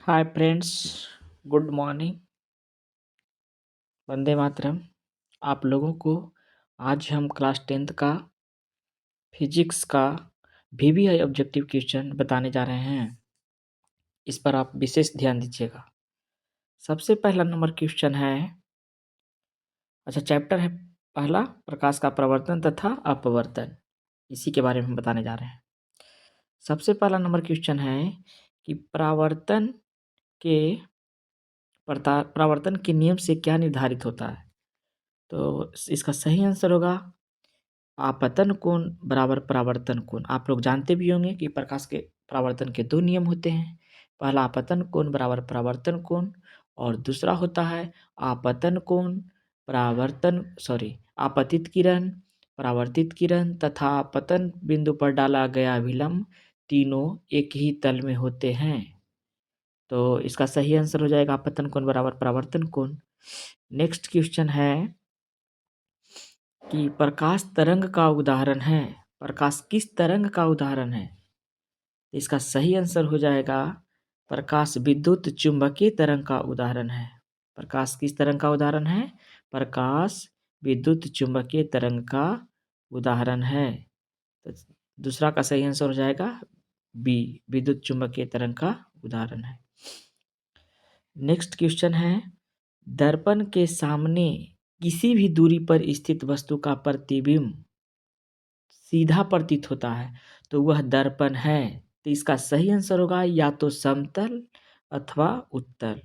हाय friends, good morning. Vande Mataram. आप लोगों को आज हम क्लास 10th का फिजिक्स का वीवीआई ऑब्जेक्टिव क्वेश्चन बताने जा रहे हैं। इस पर आप विशेष ध्यान दीजिएगा। सबसे पहला नंबर क्वेश्चन है, चैप्टर है पहला, प्रकाश का प्रवर्तन तथा अपवर्तन। इसी के बारे में हम बताने जा रहे हैं। सबसे पहला नंबर क्वेश्चन है कि परावर्तन के नियम से क्या निर्धारित होता है। तो इसका सही आंसर होगा आपतन कोण बराबर परावर्तन कोण। आप लोग जानते भी होंगे कि प्रकाश के परावर्तन के दो नियम होते हैं। पहला आपतन कोण बराबर परावर्तन कोण और दूसरा होता है आपतन कोण आपतित किरण, परावर्तित किरण तथा आपतन बिंदु पर डाला गया विलंब तीनों एक ही तल में होते हैं। तो इसका सही आंसर हो जाएगा आपतन कोण बराबर परावर्तन कोण। नेक्स्ट क्वेश्चन है कि प्रकाश तरंग का उदाहरण है। प्रकाश किस तरंग का उदाहरण है? इसका सही आंसर हो जाएगा प्रकाश विद्युत चुंबकीय तरंग का उदाहरण है। प्रकाश किस तरंग का उदाहरण है? प्रकाश विद्युत चुंबकीय तरंग का उदाहरण है। तो दूसरा का सही आंसर हो जाएगा बी, विद्युत चुंबकीय तरंग का उदाहरण है। नेक्स्ट क्वेश्चन है, दर्पण के सामने किसी भी दूरी पर स्थित वस्तु का प्रतिबिंब सीधा प्रतीत होता है तो वह दर्पण है। तो इसका सही आंसर होगा या तो समतल अथवा उत्तल,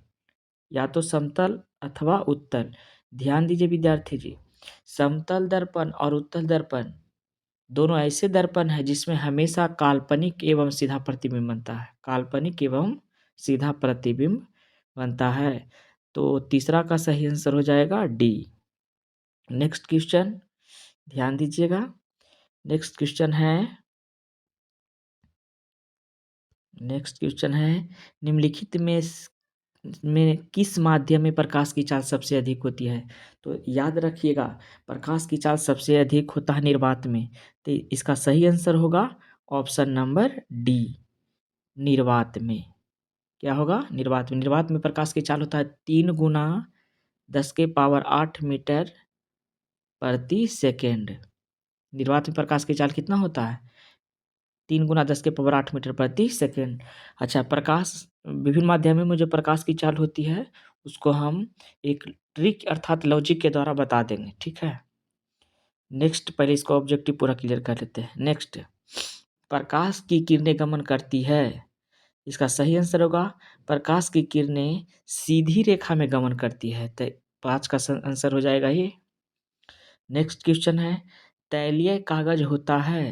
या तो समतल अथवा उत्तल। ध्यान दीजिए विद्यार्थी जी, समतल दर्पण और उत्तल दर्पण दोनों ऐसे दर्पण है जिसमें हमेशा काल्पनिक एवं सीधा प्रतिबिंब बनता है। काल्पनिक एवं सीधा प्रतिबिंब बनता है। तो तीसरा का सही आंसर हो जाएगा डी। नेक्स्ट क्वेश्चन ध्यान दीजिएगा। नेक्स्ट क्वेश्चन है निम्नलिखित में किस माध्यम में प्रकाश की चाल सबसे अधिक होती है। तो याद रखिएगा, प्रकाश की चाल सबसे अधिक होता है निर्वात में। तो इसका सही आंसर होगा ऑप्शन नंबर डी, निर्वात में। क्या होगा? निर्वात में। निर्वात में प्रकाश की चाल होता है 3 गुना 10⁸ मीटर प्रति सेकेंड। निर्वात में प्रकाश की चाल कितना होता है? 3 गुना 10⁸ मीटर प्रति सेकेंड। प्रकाश विभिन्न माध्यमों में जो प्रकाश की चाल होती है उसको हम एक ट्रिक अर्थात लॉजिक के द्वारा बता देंगे, ठीक है। नेक्स्ट, पहले इसको ऑब्जेक्टिव पूरा क्लियर कर लेते हैं। नेक्स्ट, प्रकाश की किरणें गमन करती है। इसका सही आंसर होगा प्रकाश की किरणें सीधी रेखा में गमन करती है। तो 5 का आंसर हो जाएगा ये। नेक्स्ट क्वेश्चन है, तैलीय कागज होता है।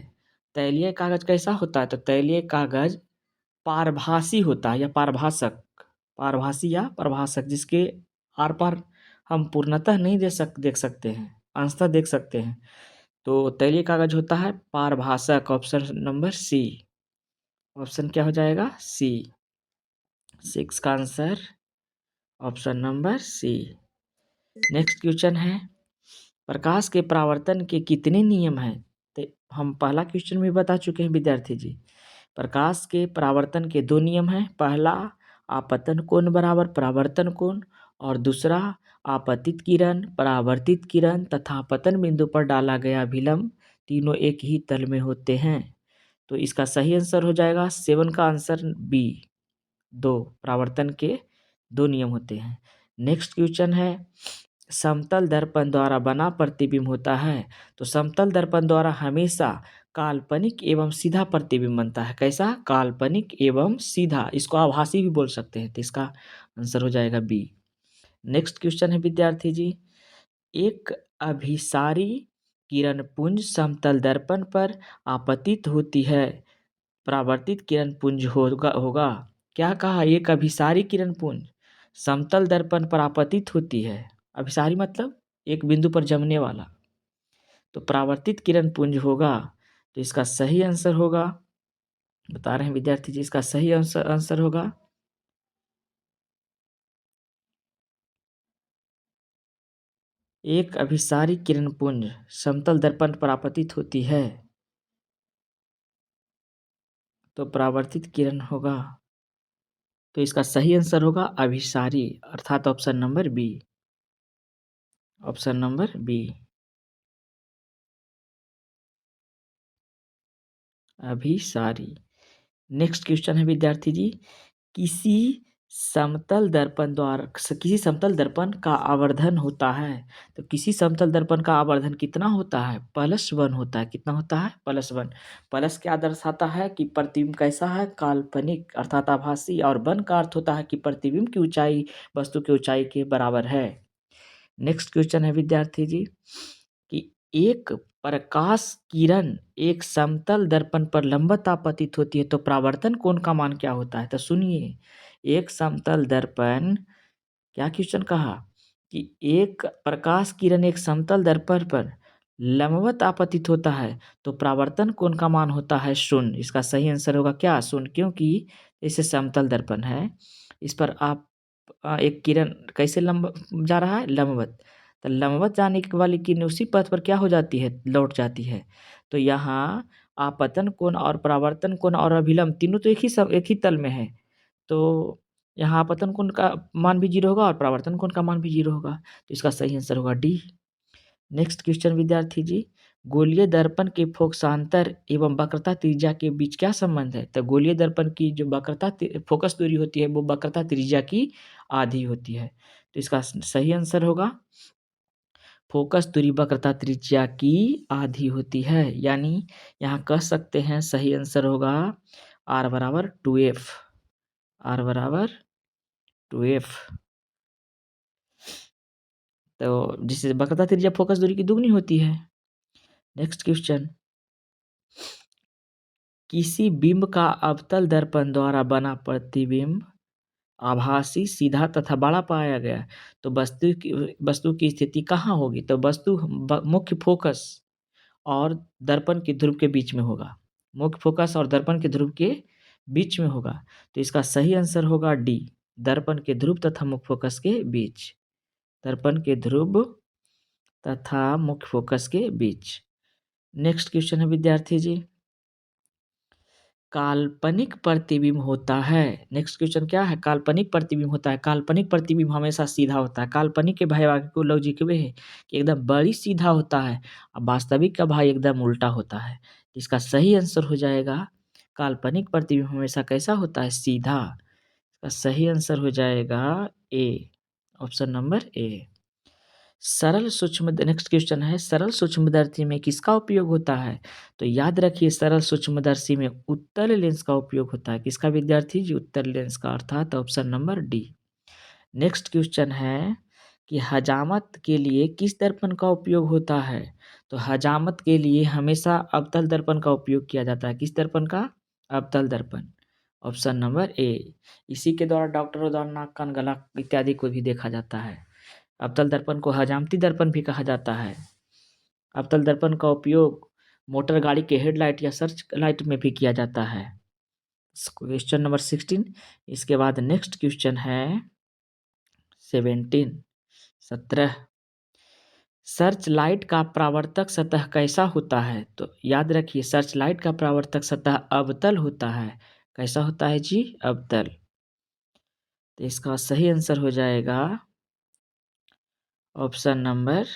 तैलीय कागज कैसा होता है? तो तैलीय कागज पारभासी होता है या पारभासक, पारभासी या प्रभासक, जिसके आर पार हम पूर्णतः नहीं देख सकते हैं, अंशतः देख सकते हैं। तो तैलीय कागज होता है पारभासक। Option number C. ऑप्शन क्या हो जाएगा? सी। 6 का answer option number C. Next question है, प्रकाश के परावर्तन के कितने नियम हैं? तो हम पहला क्वेश्चन में बता चुके हैं विद्यार्थी जी। प्रकाश के परावर्तन के 2 नियम हैं। पहला आपतन कोण बराबर परावर्तन कोण और दूसरा आपतित किरण, परावर्तित किरण तथा आपतन बिंदु पर डाला गया विलंब तीनों एक ही तल में होते हैं। तो इसका सही आंसर हो जाएगा 7 का आंसर बी, 2 परावर्तन के 2 नियम होते हैं। नेक्स्ट क्वेश्चन है, समतल दर्पण द्वारा बना प्रतिबिंब होता है। तो समतल दर्पण द्वारा हमेशा काल्पनिक एवं सीधा प्रतिबिंब बनता है। कैसा? काल्पनिक एवं सीधा। इसको आभासी भी बोल सकते हैं। तो इसका आंसर हो जाएगा बी। नेक्स्ट क्वेश्चन है विद्यार्थी जी, एक अभिसारी किरण पुंज समतल दर्पण पर आपतित होती है, परावर्तित किरण पुंज होगा। क्या कहा? एक अभिसारी किरण पुंज समतल दर्पण पर आपतित होती है। अभिसारी मतलब एक बिंदु पर जमने वाला। तो परावर्तित किरण पुंज होगा। तो इसका सही आंसर होगा, बता रहे हैं विद्यार्थी जी, इसका सही आंसर होगा एक अभिसारी किरण पुंज समतल दर्पण पर आपतित होती है तो परावर्तित किरण होगा। तो इसका सही आंसर होगा अभिसारी, अर्थात option number B. Option number B, अभिसारी। नेक्स्ट क्वेश्चन है विद्यार्थी जी, किसी किसी समतल दर्पण का आवर्धन होता है। तो किसी समतल दर्पण का आवर्धन कितना होता है? +1 होता है। कितना होता है? +1। प्लस क्या दर्शाता है कि प्रतिबिंब कैसा है? काल्पनिक अर्थात आभासी, और वन का अर्थ होता है कि प्रतिबिंब की ऊंचाई वस्तु की ऊंचाई के बराबर है। नेक्स्ट क्वेश्चन है विद्यार्थी जी कि एक प्रकाश किरण एक समतल दर्पण पर लंबवत आपतित होती है तो परावर्तन कोण का मान क्या होता है? तो सुनिए, एक समतल दर्पण, क्या क्वेश्चन कहा कि एक प्रकाश किरण एक समतल दर्पण पर लंबवत आपतित होता है तो परावर्तन कोण का मान होता है 0। इसका सही आंसर होगा क्या? 0। क्योंकि जैसे समतल दर्पण है, इस पर आप एक किरण कैसे लंब जा रहा है? लंबवत। तो लंबवत जाने वाली किरण उसी पथ पर क्या हो जाती है? लौट जाती है। तो यहाँ आपतन कोण और परावर्तन कोण और अभिलंब तीनों तो एक ही तल में है। तो यहाँ आपतन कोण का मान भी 0 होगा और परावर्तन कोण का मान भी 0 होगा। तो इसका सही आंसर होगा डी। नेक्स्ट क्वेश्चन विद्यार्थी जी, गोलीय दर्पण के फोकसांतर एवं वक्रता त्रिज्या के बीच क्या संबंध है? तो गोलीय दर्पण की जो फोकस दूरी होती है वो वक्रता त्रिज्या की आधी होती है। तो इसका सही आंसर होगा फोकस दूरी वक्रता त्रिज्या की आधी होती है। यानी यहाँ कह सकते हैं सही आंसर होगा r बराबर 2f। r बराबर 2f। तो जिससे वक्रता त्रिज्या फोकस दूरी की दुगनी होती है। नेक्स्ट क्वेश्चन, किसी बिंब का अवतल दर्पण द्वारा बना प्रतिबिंब आभासी, सीधा तथा बड़ा पाया गया तो वस्तु की स्थिति कहाँ होगी? तो वस्तु मुख्य फोकस और दर्पण के ध्रुव के बीच में होगा। मुख्य फोकस और दर्पण के ध्रुव के बीच में होगा। तो इसका सही आंसर होगा डी, दर्पण के ध्रुव तथा मुख्य फोकस के बीच। दर्पण के ध्रुव तथा मुख्य फोकस के बीच। नेक्स्ट क्वेश्चन है विद्यार्थी जी, काल्पनिक प्रतिबिंब होता है। नेक्स्ट क्वेश्चन क्या है? काल्पनिक प्रतिबिंब होता है। काल्पनिक प्रतिबिंब हमेशा सीधा होता है। काल्पनिक के भाई को लॉजिक वे है कि एकदम बड़ी सीधा होता है, और वास्तविक का भाई एकदम उल्टा होता है। इसका सही आंसर हो जाएगा काल्पनिक प्रतिबिंब हमेशा कैसा होता है? सीधा। इसका सही आंसर हो जाएगा A, option number A. Next question है, सरल सूक्ष्मदर्शी में किसका उपयोग होता है? तो याद रखिए, सरल सूक्ष्मदर्शी में उत्तल लेंस का उपयोग होता है। किसका विद्यार्थी जी? उत्तल लेंस का, अर्थात option number D. Next question है कि हजामत के लिए किस दर्पण का उपयोग होता है? तो हजामत के लिए हमेशा अवतल दर्पण का उपयोग किया जाता है। किस दर्पण का? अवतल दर्पण, ऑप्शन नंबर ए। इसी के द्वारा डॉक्टरों द्वारा नाक, कान, गला इत्यादि को भी देखा जाता है। अवतल दर्पण को हजामती दर्पण भी कहा जाता है। अवतल दर्पण का उपयोग मोटर गाड़ी के हेडलाइट या सर्च लाइट में भी किया जाता है। Question number 16। इसके बाद नेक्स्ट क्वेश्चन है 17। सर्च लाइट का परावर्तक सतह कैसा होता है? तो याद रखिए, सर्च लाइट का परावर्तक सतह अवतल होता है। कैसा होता है जी? अवतल। तो इसका सही आंसर हो जाएगा option number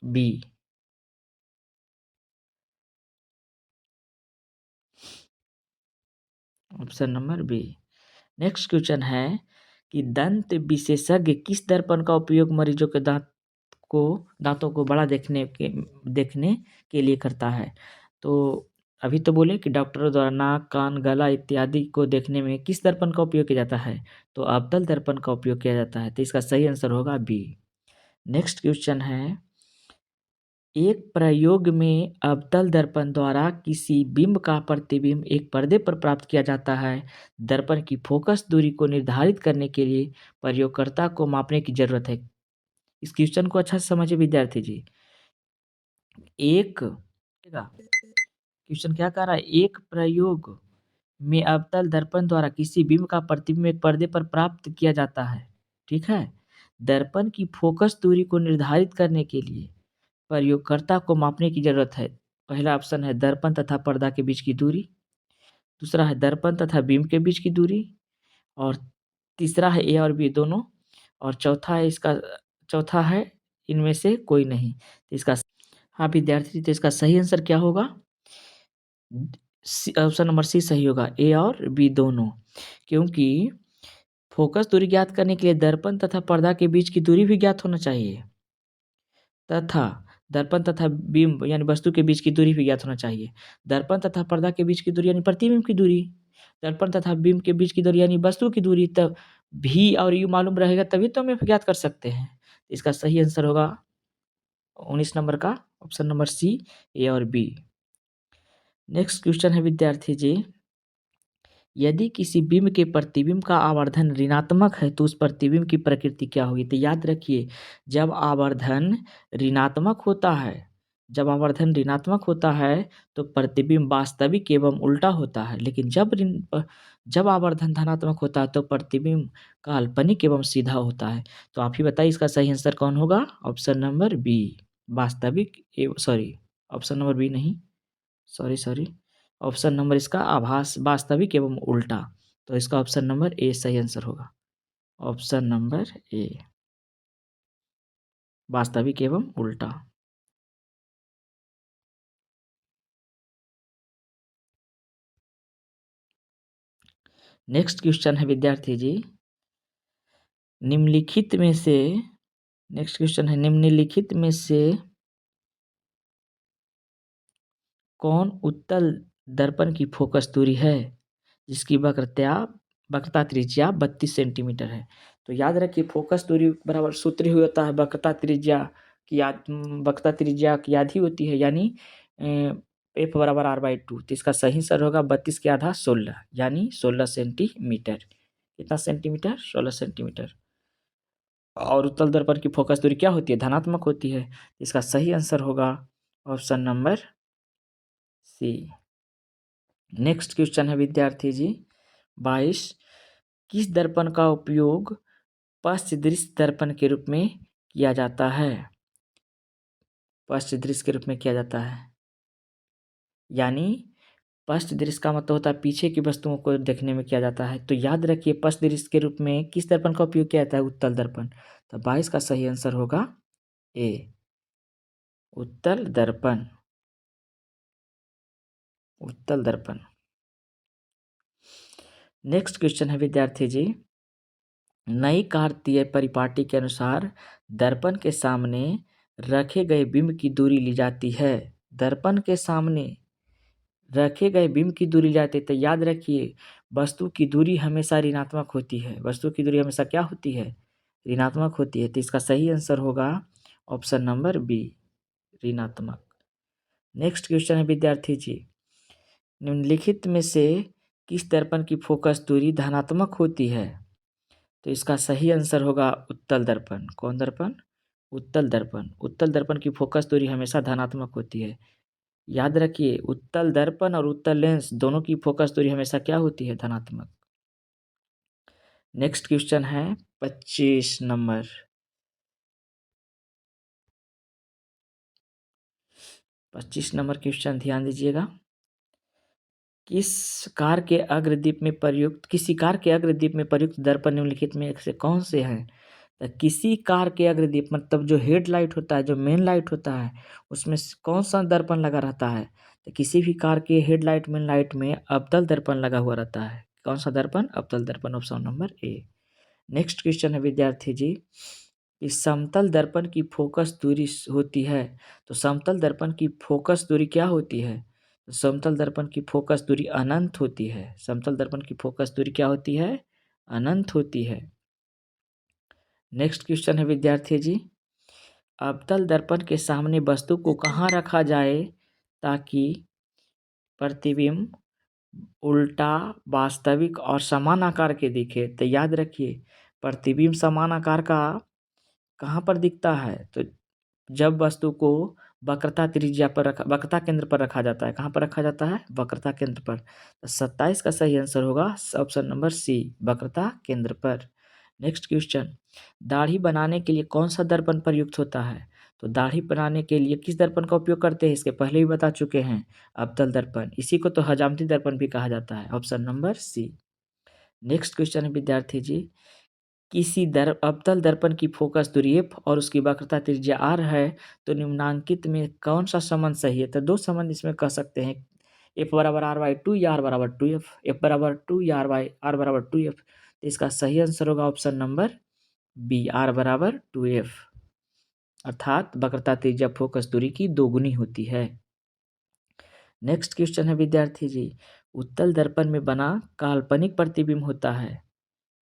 B. Option number B. Next question है कि दंत विशेषज्ञ किस दर्पण का उपयोग मरीजों के दांतों को बड़ा देखने के लिए करता है? तो अभी तो बोले कि डॉक्टरों द्वारा नाक, कान, गला इत्यादि को देखने में किस दर्पण का उपयोग किया जाता है? तो अवतल दर्पण का उपयोग किया जाता है। तो इसका सही आंसर होगा बी। नेक्स्ट क्वेश्चन है, एक प्रयोग में अवतल दर्पण द्वारा किसी बिंब का प्रतिबिंब एक पर्दे पर प्राप्त किया जाता है। दर्पण की फोकस दूरी को निर्धारित करने के लिए प्रयोगकर्ता को मापने की जरूरत है। इस क्वेश्चन को अच्छा से समझिए विद्यार्थी जी। क्वेश्चन क्या कह रहा है? एक प्रयोग में अवतल दर्पण द्वारा किसी बिंब का प्रतिबिंब एक पर्दे पर प्राप्त किया जाता है। ठीक है। दर्पण की फोकस दूरी को निर्धारित करने के लिए प्रयोगकर्ता को मापने की जरूरत है। पहला ऑप्शन है दर्पण तथा पर्दा के बीच की दूरी, दूसरा है दर्पण तथा बिंब के बीच की दूरी, और तीसरा है ए और बी दोनों, और चौथा है इनमें से कोई नहीं। तो इसका हाँ विद्यार्थी, तो इसका सही आंसर क्या होगा? ऑप्शन नंबर सी सही होगा, ए और बी दोनों। क्योंकि फोकस दूरी ज्ञात करने के लिए दर्पण तथा पर्दा के बीच की दूरी भी ज्ञात होना चाहिए, तथा दर्पण तथा बिंब यानी वस्तु के बीच की दूरी भी ज्ञात होना चाहिए। दर्पण तथा पर्दा के बीच की दूरी यानी प्रतिबिंब की दूरी, दर्पण तथा बिंब के बीच की दूरी यानी वस्तु की दूरी, तब भी और यू मालूम रहेगा तभी तो हम ज्ञात कर सकते हैं। इसका सही आंसर होगा 19 नंबर का ऑप्शन नंबर सी, ए और बी। नेक्स्ट क्वेश्चन है विद्यार्थी जी, यदि किसी बिंब के प्रतिबिंब का आवर्धन ऋणात्मक है तो उस प्रतिबिंब की प्रकृति क्या होगी? तो याद रखिए, जब आवर्धन ऋणात्मक होता है तो प्रतिबिंब वास्तविक एवं उल्टा होता है, लेकिन जब आवर्धन धनात्मक होता है तो प्रतिबिंब काल्पनिक एवं सीधा होता है। तो आप ही बताइए इसका सही आंसर कौन होगा? ऑप्शन नंबर बी, वास्तविक ऑप्शन नंबर बी नहीं, सॉरी, ऑप्शन नंबर इसका आभास वास्तविक एवं उल्टा। तो इसका ऑप्शन नंबर ए सही आंसर होगा, ऑप्शन नंबर ए, वास्तविक एवं उल्टा। नेक्स्ट क्वेश्चन है विद्यार्थी जी, निम्नलिखित में से कौन उत्तल दर्पण की फोकस दूरी है जिसकी वक्रता त्रिज्या 32 सेंटीमीटर है? तो याद रखिए, फोकस दूरी बराबर सूत्र ही होता है वक्रता त्रिज्या की आधी होती है, यानी एफ बराबर r/2। तो इसका सही आंसर होगा 32 के आधा 16, यानी 16 सेंटीमीटर। कितना सेंटीमीटर? 16 सेंटीमीटर। और उत्तल दर्पण की फोकस दूरी क्या होती है? धनात्मक होती है। इसका सही आंसर होगा option number C. Next question है विद्यार्थी जी 22, किस दर्पण का उपयोग पश्च दृश्य दर्पण के रूप में किया जाता है? पश्च दृश्य के रूप में किया जाता है, यानी पश्च दृश्य का मतलब होता है पीछे की वस्तुओं को देखने में किया जाता है। तो याद रखिए, पश्च दृश्य के रूप में किस दर्पण का उपयोग किया जाता है? उत्तल दर्पण। तो 22 का सही आंसर होगा ए, उत्तल दर्पण। नेक्स्ट क्वेश्चन है विद्यार्थी जी, नई कार्तीय परिपाटी के अनुसार दर्पण के सामने रखे गए बिंब की दूरी ली जाती है। दर्पण के सामने रखे गए बिंब की दूरी जाती है, तो याद रखिए, वस्तु की दूरी हमेशा ऋणात्मक होती है। वस्तु की दूरी हमेशा क्या होती है? ऋणात्मक होती है। तो इसका सही आंसर होगा ऑप्शन नंबर बी, ऋणात्मक। नेक्स्ट क्वेश्चन है विद्यार्थी जी, निम्नलिखित में से किस दर्पण की फोकस दूरी धनात्मक होती है? तो इसका सही आंसर होगा उत्तल दर्पण। कौन दर्पण? उत्तल दर्पण। उत्तल दर्पण की फोकस दूरी हमेशा धनात्मक होती है। याद रखिए, उत्तल दर्पण और उत्तल लेंस दोनों की फोकस दूरी हमेशा क्या होती है? धनात्मक। नेक्स्ट क्वेश्चन है 25 नंबर। 25 नंबर क्वेश्चन ध्यान दीजिएगा, किसी कार के अग्रदीप में प्रयुक्त दर्पण निम्नलिखित में से कौन से हैं? तो किसी कार के अग्रदीप मतलब जो हेडलाइट होता है, जो मेन लाइट होता है, उसमें कौन सा दर्पण लगा रहता है? तो किसी भी कार के हेडलाइट मेन लाइट में अवतल दर्पण लगा हुआ रहता है। कौन सा दर्पण? अवतल दर्पण, option number A. Next question है विद्यार्थी जी, इस समतल दर्पण की फोकस दूरी होती है, तो समतल दर्पण की फोकस दूरी क्या होती है? तो समतल दर्पण की फोकस दूरी अनंत होती है। समतल दर्पण की फोकस दूरी क्या होती है? अनंत होती है। नेक्स्ट क्वेश्चन है विद्यार्थी जी, अवतल दर्पण के सामने वस्तु को कहाँ रखा जाए ताकि प्रतिबिंब उल्टा, वास्तविक और समान आकार के दिखे? तो याद रखिए, प्रतिबिंब समान आकार का कहाँ पर दिखता है? तो जब वस्तु को वक्रता केंद्र पर रखा जाता है। कहाँ पर रखा जाता है? वक्रता केंद्र पर। तो 27 का सही आंसर होगा ऑप्शन नंबर सी, वक्रता केंद्र पर। नेक्स्ट क्वेश्चन, दाढ़ी बनाने के लिए कौन सा दर्पण प्रयुक्त होता है? तो दाढ़ी बनाने के लिए किस दर्पण का उपयोग करते हैं? इसके पहले भी बता चुके हैं, अवतल दर्पण। इसी को तो हजामती दर्पण भी कहा जाता है, option number C. Next question है विद्यार्थी जी, किसी अवतल दर्पण की फोकस दूरी f और उसकी वक्रता त्रिज्या r है, तो निम्नांकित में कौन सा संबंध सही है? तो दो संबंध इसमें कह सकते हैं, f बराबर r/2 या r बराबर 2f, f बराबर 2 या r बराबर 2f। तो इसका सही आंसर होगा ऑप्शन नंबर बी, r बराबर 2f, अर्थात वक्रता त्रिज्या फोकस दूरी की दोगुनी होती है। नेक्स्ट क्वेश्चन है विद्यार्थी जी, उत्तल दर्पण में बना काल्पनिक प्रतिबिंब होता है,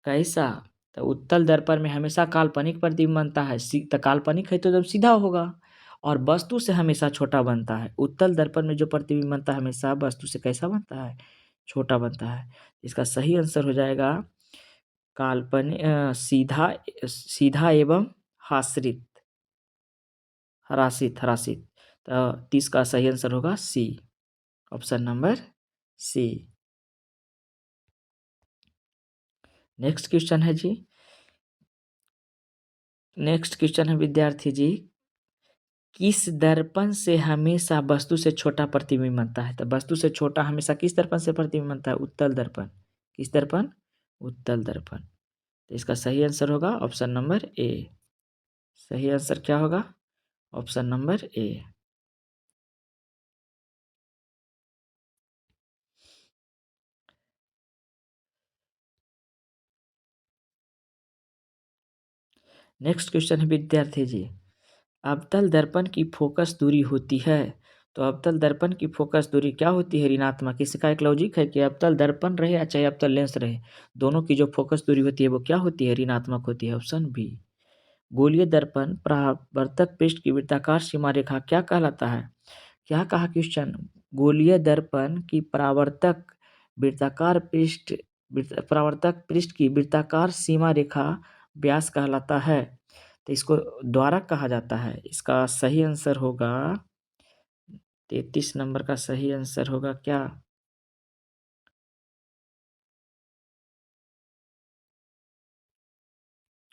कैसा? तो उत्तल दर्पण में हमेशा काल्पनिक प्रतिबिंब बनता है, तो काल्पनिक है तो जब सीधा होगा, और वस्तु से हमेशा छोटा बनता है। उत्तल दर्पण में जो प्रतिबिंब बनता है हमेशा वस्तु से कैसा बनता है? छोटा बनता है। इसका सही आंसर हो जाएगा काल्पनिक सीधा, सीधा एवं हाश्रित, हरासित, हरासित। तो इसका सही आंसर होगा C, option number C. Next question है जी, नेक्स्ट क्वेश्चन है विद्यार्थी जी, किस दर्पण से हमेशा वस्तु से छोटा प्रतिबिंब बनता है? तो वस्तु से छोटा हमेशा किस दर्पण से प्रतिबिंब बनता है? उत्तल दर्पण। किस दर्पण? उत्तल दर्पण। तो इसका सही आंसर होगा ऑप्शन नंबर ए। सही आंसर क्या होगा? Option number A. Next question है विद्यार्थी जी, अवतल दर्पण की फोकस दूरी होती है, तो अवतल दर्पण की फोकस दूरी क्या होती है? ऋणात्मक। इसका एक लॉजिक है कि अवतल दर्पण रहे या चाहे अवतल लेंस रहे, दोनों की जो फोकस दूरी होती है वो क्या होती है? ऋणात्मक होती है, ऑप्शन बी। गोलीय दर्पण परावर्तक पृष्ठ की वृत्ताकार सीमा रेखा क्या कहलाता है? क्या कहा क्वेश्चन? गोलीय दर्पण की परावर्तक पृष्ठ की वृत्ताकार सीमा रेखा व्यास कहलाता है, तो इसको द्वारक कहा जाता है। इसका सही आंसर होगा 33 नंबर का सही आंसर होगा क्या?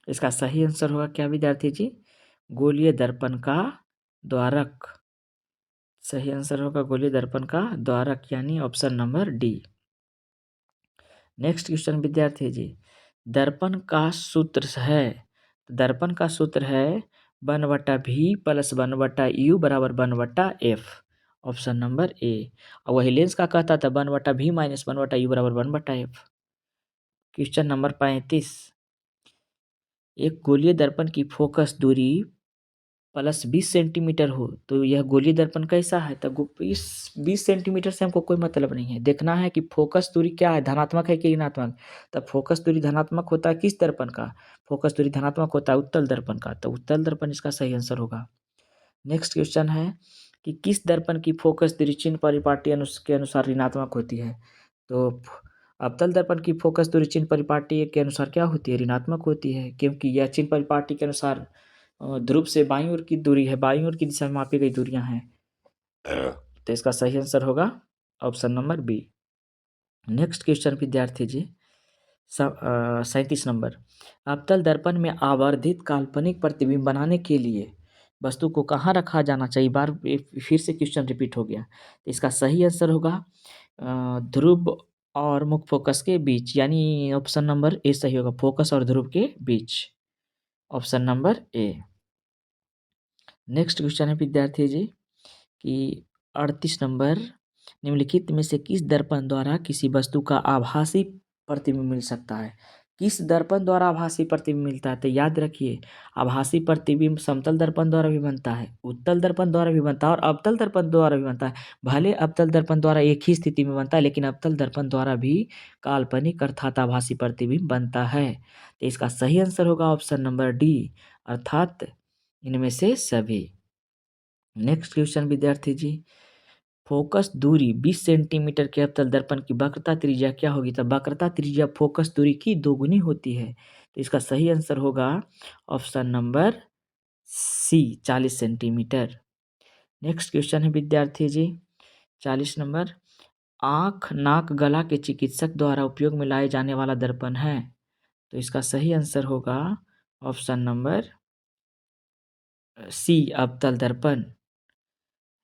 इसका सही आंसर होगा क्या विद्यार्थी जी? गोलीय दर्पण का द्वारक। सही आंसर होगा गोलीय दर्पण का द्वारक, यानी option number D. Next question विद्यार्थी जी, दर्पण का सूत्र है, दर्पण का सूत्र है 1/v प्लस 1/u बराबर 1/f, ऑप्शन नंबर ए। और वही लेंस का कहता था 1/v माइनस 1/u बराबर 1/f। क्वेश्चन नंबर 35, एक गोलीय दर्पण की फोकस दूरी प्लस 20 सेंटीमीटर हो, तो यह गोलीय दर्पण कैसा है? तो 20 सेंटीमीटर से हमको कोई मतलब नहीं है, देखना है कि फोकस दूरी क्या है, धनात्मक है कि ऋणात्मक। तब फोकस दूरी धनात्मक होता है किस दर्पण का? फोकस दूरी धनात्मक होता है उत्तल दर्पण का, तो उत्तल दर्पण इसका सही आंसर होगा। नेक्स्ट क्वेश्चन है कि किस दर्पण की फोकस दूरी चिन्ह परिपाटी के अनुसार ऋणात्मक होती है? तो अवतल दर्पण की फोकस दूरी चिन्ह परिपाटी के अनुसार क्या होती है? ऋणात्मक होती है, क्योंकि यह चिन्ह परिपाटी के अनुसार ध्रुव से बाईं ओर की दूरी है, बाईं ओर की दिशा में मापी गई दूरियां हैं। तो इसका सही आंसर होगा option number B. Next question विद्यार्थी जी, 37 नंबर, अवतल दर्पण में आवर्धित काल्पनिक प्रतिबिंब बनाने के लिए वस्तु को कहाँ रखा जाना चाहिए? बार फिर से क्वेश्चन रिपीट हो गया। तो इसका सही आंसर होगा ध्रुव और मुख्य फोकस के बीच, यानी ऑप्शन नंबर ए सही होगा, फोकस और ध्रुव के बीच, option number A. Next question है विद्यार्थी जी कि 38 नंबर, निम्नलिखित में से किस दर्पण द्वारा किसी वस्तु का आभासी प्रतिबिंब मिल सकता है? किस दर्पण द्वारा आभासी प्रतिबिंब मिलता है? तो याद रखिए, आभासी प्रतिबिंब समतल दर्पण द्वारा भी बनता है, उत्तल दर्पण द्वारा भी बनता है और अवतल दर्पण द्वारा भी बनता है। भले अवतल दर्पण द्वारा एक ही स्थिति में बनता है, लेकिन अवतल दर्पण द्वारा भी काल्पनिक अर्थात आभासी प्रतिबिंब बनता है। तो इसका सही आंसर होगा ऑप्शन नंबर डी, अर्थात इनमें से सभी। नेक्स्ट क्वेश्चन विद्यार्थी जी, फोकस दूरी 20 सेंटीमीटर के अवतल दर्पण की वक्रता त्रिज्या क्या होगी? तो वक्रता त्रिज्या फोकस दूरी की दोगुनी होती है, तो इसका सही आंसर होगा option number C, 40 centimetre. Next question है विद्यार्थी जी 40 नंबर, आँख नाक गला के चिकित्सक द्वारा उपयोग में लाए जाने वाला दर्पण है, तो इसका सही आंसर होगा ऑप्शन नंबर सी, अवतल दर्पण।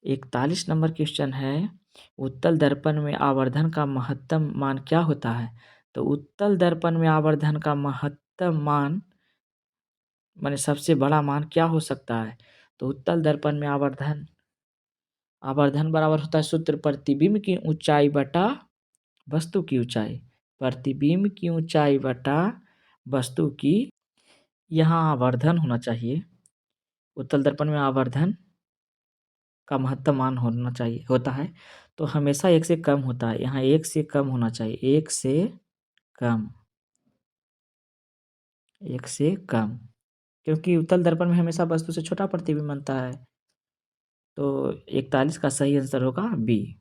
41 नंबर क्वेश्चन है, उत्तल दर्पण में आवर्धन का महत्तम मान क्या होता है? तो उत्तल दर्पण में आवर्धन का महत्तम मान माने सबसे बड़ा मान क्या हो सकता है? तो उत्तल दर्पण में आवर्धन आवर्धन बराबर होता है सूत्र प्रतिबिंब की ऊंचाई बटा वस्तु की ऊंचाई। प्रतिबिंब की ऊंचाई बटा वस्तु की, यहाँ आवर्धन होना चाहिए। उत्तल दर्पण में आवर्धन का महत्तम मान होना चाहिए होता है, तो हमेशा 1 से कम होता है। यहाँ 1 से कम होना चाहिए, 1 से कम, 1 से कम, क्योंकि उत्तल दर्पण में हमेशा वस्तु से छोटा प्रतिबिंब बनता है। तो 41 का सही आंसर होगा बी।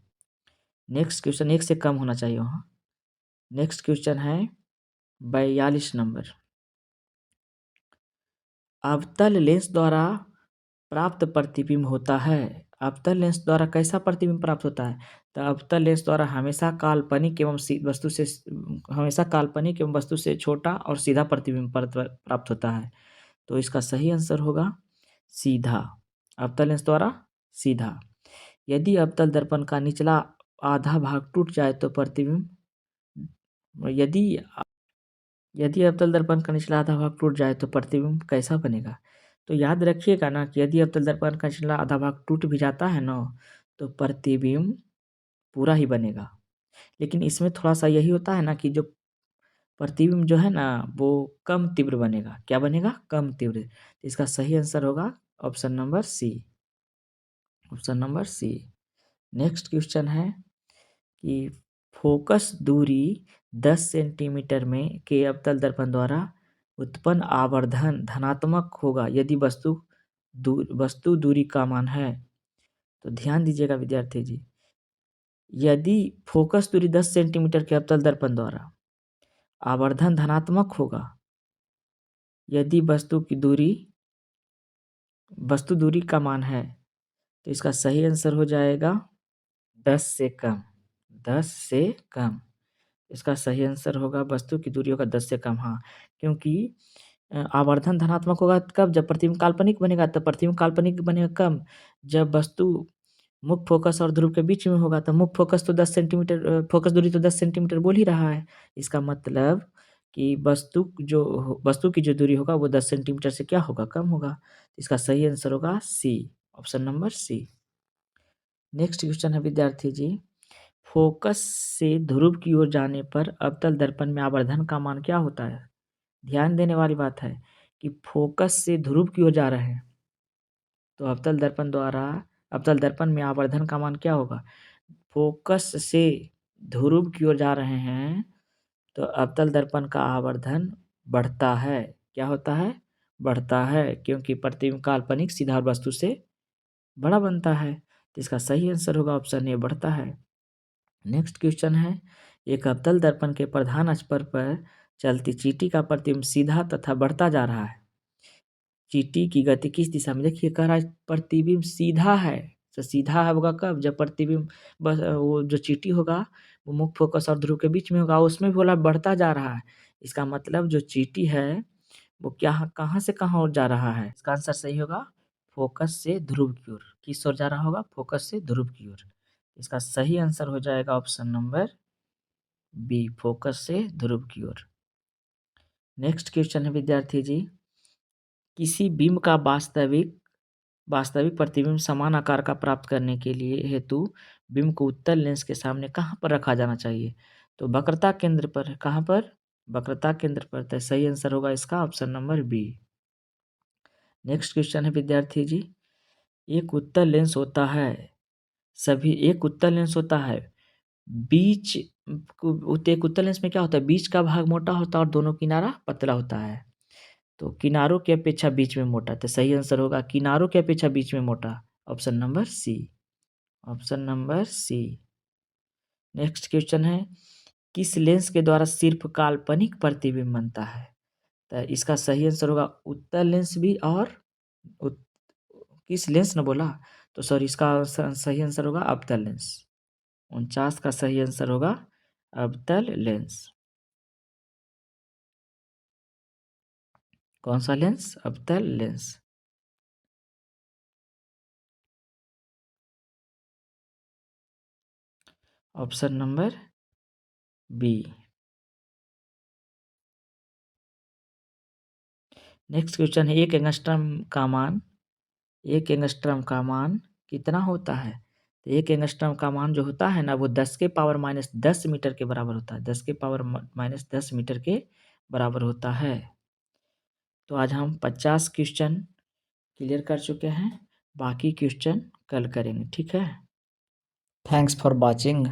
नेक्स्ट क्वेश्चन, 1 से कम होना चाहिए वहाँ। नेक्स्ट क्वेश्चन है 42 नंबर। अवतल लेंस द्वारा प्राप्त प्रतिबिंब होता है। अवतल लेंस द्वारा कैसा प्रतिबिंब प्राप्त होता है? तो अवतल लेंस द्वारा हमेशा काल्पनिक एवं वस्तु से छोटा और सीधा प्रतिबिंब प्राप्त होता है। तो इसका सही आंसर होगा सीधा। अवतल लेंस द्वारा सीधा। यदि अवतल दर्पण का निचला आधा भाग टूट जाए तो प्रतिबिंब यदि यदि अवतल दर्पण का निचला आधा भाग टूट जाए तो प्रतिबिंब कैसा बनेगा? तो याद रखिएगा ना कि यदि अवतल दर्पण का निचला आधा भाग टूट भी जाता है ना, तो प्रतिबिंब पूरा ही बनेगा। लेकिन इसमें थोड़ा-सा यही होता है ना कि जो प्रतिबिंब जो है ना वो कम तीव्र बनेगा। क्या बनेगा? कम तीव्र। इसका सही आंसर होगा option number C. Option number C. Next question है कि फोकस दूरी 10 सेंटीमीटर में के अवतल दर्पण द्वारा उत्पन्न आवर्धन धनात्मक होगा यदि वस्तु दूरी का मान है। तो ध्यान दीजिएगा विद्यार्थी जी, यदि फोकस दूरी 10 सेंटीमीटर के अवतल दर्पण द्वारा आवर्धन धनात्मक होगा यदि वस्तु दूरी का मान है, तो इसका सही आंसर हो जाएगा 10 से कम। 10 से कम। इसका सही आंसर होगा वस्तु की दूरी होगा 10 से कम। हाँ, क्योंकि आवर्धन धनात्मक होगा कब? जब प्रतिबिंब काल्पनिक बनेगा। तब प्रतिबिंब काल्पनिक बनेगा कब? जब वस्तु मुख्य फोकस और ध्रुव के बीच में होगा। तो मुख्य फोकस तो 10 सेंटीमीटर, फोकस दूरी तो 10 सेंटीमीटर बोल ही रहा है। इसका मतलब कि वस्तु की जो दूरी होगा वो 10 सेंटीमीटर से क्या होगा? कम होगा। इसका सही आंसर होगा C. Option number C. Next question है विद्यार्थी जी, फोकस से ध्रुव की ओर जाने पर अवतल दर्पण में आवर्धन का मान क्या होता है? ध्यान देने वाली बात है कि फोकस से ध्रुव की ओर जा रहे हैं, तो अवतल दर्पण में आवर्धन का मान क्या होगा? फोकस से ध्रुव की ओर जा रहे हैं तो अवतल दर्पण का आवर्धन बढ़ता है। क्या होता है? बढ़ता है, क्योंकि प्रतिबिंब काल्पनिक सीधा वस्तु से बड़ा बनता है। तो इसका सही आंसर होगा ऑप्शन ए, बढ़ता है। नेक्स्ट क्वेश्चन है, एक अवतल दर्पण के प्रधान अक्ष पर चलती चींटी का प्रतिबिंब सीधा तथा बढ़ता जा रहा है। चींटी की गति किस दिशा में? देखिए कह रहा है प्रतिबिंब सीधा है। तो सीधा होगा कब? जब प्रतिबिंब बस वो जो चींटी होगा वो मुख्य फोकस और ध्रुव के बीच में होगा, उसमें भी बोला बढ़ता जा रहा है। इसका मतलब जो चींटी है वो क्या कहाँ से कहाँ और जा रहा है? इसका आंसर सही होगा फोकस से ध्रुव की ओर। किस ओर जा रहा होगा? फोकस से ध्रुव की ओर। इसका सही आंसर हो जाएगा ऑप्शन नंबर बी, फोकस से ध्रुव की ओर। नेक्स्ट क्वेश्चन है विद्यार्थी जी, किसी बिंब का वास्तविक प्रतिबिंब समान आकार का प्राप्त करने के लिए हेतु बिंब को उत्तल लेंस के सामने कहाँ पर रखा जाना चाहिए? तो वक्रता केंद्र पर। कहाँ पर? वक्रता केंद्र पर। तो सही आंसर होगा इसका option number B. Next question है विद्यार्थी जी, एक उत्तल लेंस होता है एक उत्तल लेंस होता है बीच एक उत्तल लेंस में क्या होता है? बीच का भाग मोटा होता है और दोनों किनारा पतला होता है। तो किनारों की अपेक्षा बीच में मोटा। तो सही आंसर होगा किनारों की अपेक्षा बीच में मोटा। Option number C. Option number C. Next question है, किस लेंस के द्वारा सिर्फ काल्पनिक प्रतिबिंब बनता है? तो इसका सही आंसर होगा उत्तल लेंस भी और उत, किस लेंस ने बोला? तो सॉरी, इसका सही आंसर होगा अवतल लेंस। 49 का सही आंसर होगा अवतल लेंस। कौन सा लेंस? अवतल lens. Option number B. Next question है, एक एंगस्ट्रम का मान कितना होता है? तो एक एंगस्ट्रम का मान जो होता है ना, वो 10 के पावर माइनस 10 मीटर के बराबर होता है। 10 के पावर माइनस 10 मीटर के बराबर होता है। तो आज हम 50 क्वेश्चन क्लियर कर चुके हैं, बाकी क्वेश्चन कल करेंगे, ठीक है। Thanks for watching.